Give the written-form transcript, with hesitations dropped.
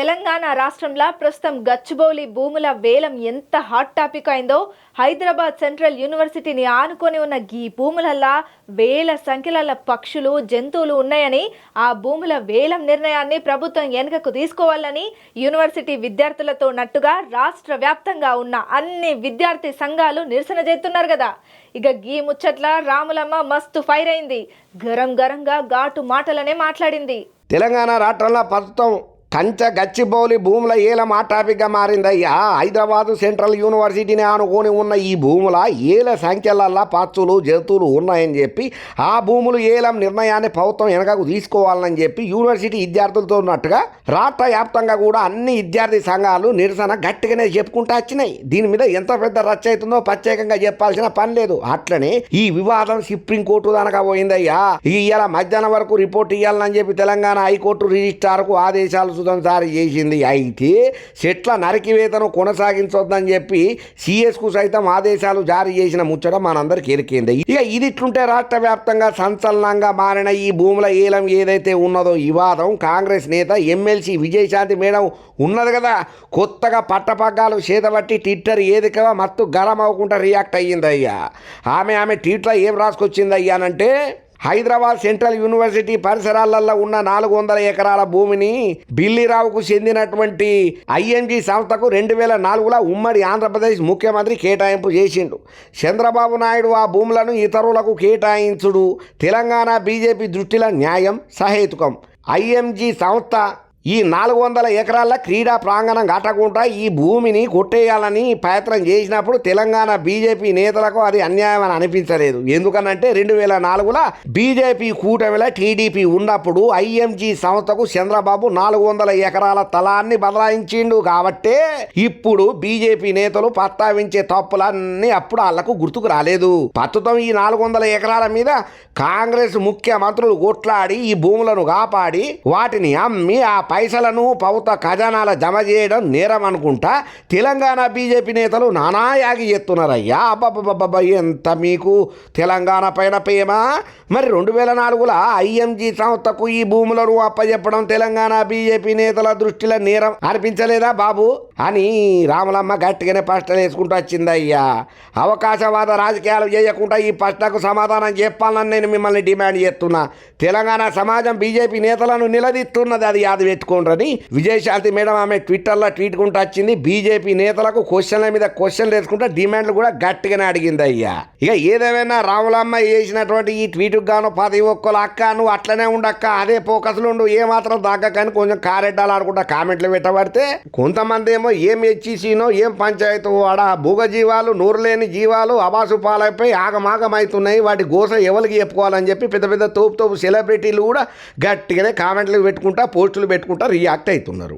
తెలంగాణ రాష్ట్రంలో ప్రస్తుతం గచ్చిబౌలి భూముల వేలం ఎంత హాట్ టాపిక్ అయిందో హైదరాబాద్ సెంట్రల్ యూనివర్సిటీని ఆనుకొని ఉన్న ఈ భూములల్లా వేల సంఖ్యల పక్షులు జంతువులు ఉన్నాయని ఆ భూముల వేలం నిర్ణయాన్ని ప్రభుత్వం వెనుకకు తీసుకోవాలని యూనివర్సిటీ విద్యార్థులతో నట్టుగా రాష్ట్ర వ్యాప్తంగా ఉన్న అన్ని విద్యార్థి సంఘాలు నిరసన చేస్తున్నారు కదా. ఇక గీ ముచ్చట్ల రాములమ్మ మస్తు ఫైర్ అయింది. గరంగా ఘాటు మాటలనే మాట్లాడింది. తెలంగాణ రాష్ట్రంలో ప్రస్తుతం గచ్చిబౌలి భూముల ఏలం ఆ టాపిక్గా మారిందయ్యా. హైదరాబాదు సెంట్రల్ యూనివర్సిటీని ఆనుకొని ఉన్న ఈ భూముల ఏల సంఖ్యలల్లా పచ్చులు జంతువులు ఉన్నాయని చెప్పి ఆ భూములు ఏలం నిర్ణయాన్ని ప్రభుత్వం వెనకకు తీసుకోవాలని చెప్పి యూనివర్సిటీ విద్యార్థులతో ఉన్నట్టుగా రాష్ట్ర వ్యాప్తంగా కూడా అన్ని విద్యార్థి సంఘాలు నిరసన గట్టిగానే చెప్పుకుంటూ వచ్చినాయి. దీని మీద ఎంత పెద్ద రచ్చ అవుతుందో ప్రత్యేకంగా చెప్పాల్సిన పని లేదు. అట్లనే ఈ వివాదం సుప్రీంకోర్టు దానక పోయిందయ్యా. ఇవాళ మధ్యాహ్నం వరకు రిపోర్ట్ ఇవ్వాలని చెప్పి తెలంగాణ హైకోర్టు రిజిస్ట్రార్కు ఆదేశాలు జారీ చేసింది. అయితే చెట్ల నరికివేతను కొనసాగించొద్దని చెప్పి సిఎస్కు సైతం ఆదేశాలు జారీ చేసిన ముచ్చట మనందరికి ఎరికింది. ఇక ఇది ఇట్లుంటే రాష్ట్ర వ్యాప్తంగా సంచలనంగా మారిన ఈ భూముల ఏలం ఏదైతే ఉన్నదో వివాదం కాంగ్రెస్ నేత ఎమ్మెల్సీ విజయశాంతి మేడం ఉన్నది కదా, కొత్తగా పట్టపగ్గాలు చేతబట్టి ట్విట్టర్ ఏదికగా మత్తు గరం అవ్వకుండా రియాక్ట్ అయ్యిందయ్యా. ఆమె ట్వీట్లో ఏం రాసుకొచ్చిందయ్యా అంటే, హైదరాబాద్ సెంట్రల్ యూనివర్సిటీ పరిసరాలలో ఉన్న 400 ఎకరాల భూమిని బిల్లిరావుకు చెందినటువంటి ఐఎంజీ సంస్థకు 2004లో ఉమ్మడి ఆంధ్రప్రదేశ్ ముఖ్యమంత్రి కేటాయింపు చేసిండు. చంద్రబాబు నాయుడు ఆ భూములను ఇతరులకు కేటాయించుడు తెలంగాణ బీజేపీ దృష్టిలో న్యాయం సహేతుకం. ఐఎంజీ సంస్థ ఈ 400 ఎకరాల క్రీడా ప్రాంగణం కట్టకుండా ఈ భూమిని కొట్టేయాలని ప్రయత్నం చేసినప్పుడు తెలంగాణ బీజేపీ నేతలకు అది అన్యాయం అని అనిపించలేదు. ఎందుకనంటే 2004లో బీజేపీ కూటమిలో టీడీపీ ఉన్నప్పుడు ఐఎంజీ సంస్థకు చంద్రబాబు 400 ఎకరాల తలాన్ని బదలాయించిండు. కాబట్టే ఇప్పుడు బీజేపీ నేతలు ప్రస్తావించే తప్పులన్నీ అప్పుడు వాళ్లకు గుర్తుకు రాలేదు. ప్రస్తుతం ఈ 400 ఎకరాల మీద కాంగ్రెస్ ముఖ్యమంత్రులు కొట్లాడి ఈ భూములను కాపాడి వాటిని అమ్మి ఆ పైసలను ప్రభుత్వ ఖజానాల జమ చేయడం నేరం అనుకుంటా తెలంగాణ బీజేపీ నేతలు నానాయాగి చేస్తున్నారయ్యా. అబ్బబ్బబ్బబ్బ, ఎంత మీకు తెలంగాణ పైన ప్రేమ. మరి 2004లో ఐఎంజీ సంస్థకు ఈ భూములను అప్పచెప్పడం తెలంగాణ బీజేపీ నేతల దృష్టిలో నేరం అనిపించలేదా బాబు అని రాములమ్మ గట్టిగానే ప్రశ్నలు వేసుకుంటూ వచ్చిందయ్యా. అవకాశవాద రాజకీయాలు చేయకుండా ఈ ప్రశ్నకు సమాధానం చెప్పాలని నేను మిమ్మల్ని డిమాండ్ చేస్తున్నా. తెలంగాణ సమాజం బీజేపీ నేతలను నిలదీస్తున్నది, అది యాది పెట్టుకోండి. విజయశాంతి మేడం ఆమె ట్విట్టర్లో ట్వీట్ కుంటూ వచ్చింది. బీజేపీ నేతలకు క్వశ్చన్ల మీద క్వశ్చన్లు వేసుకుంటా డిమాండ్లు కూడా గట్టిగానే అడిగింది అయ్యా. ఇక ఏదేమైనా రాములమ్మ చేసినటువంటి ఈ ట్వీట్కు గాను ప్రతి ఒక్కరు అక్క నువ్వు అట్లనే ఉండక్క, అదే ఫోకస్లు ఉండు, ఏమాత్రం తగ్గకని కొంచెం కారెడ్డాలు ఆడుకుంటా కామెంట్లు పెట్టబడితే కొంతమంది ఏమో ఏం హెచ్ఈసీనో ఏం పంచాయతీ ఆడ భూగజీవాలు నూరులేని జీవాలు అబాసు పాలైపోయి ఆగమాగమవుతున్నాయి, వాటి గోస ఎవరికి చెప్పుకోవాలని చెప్పి పెద్ద పెద్ద తోపు సెలబ్రిటీలు కూడా గట్టిగానే కామెంట్లు పెట్టుకుంటా పోస్టులు పెట్టుకుంటా రియాక్ట్ అవుతున్నారు.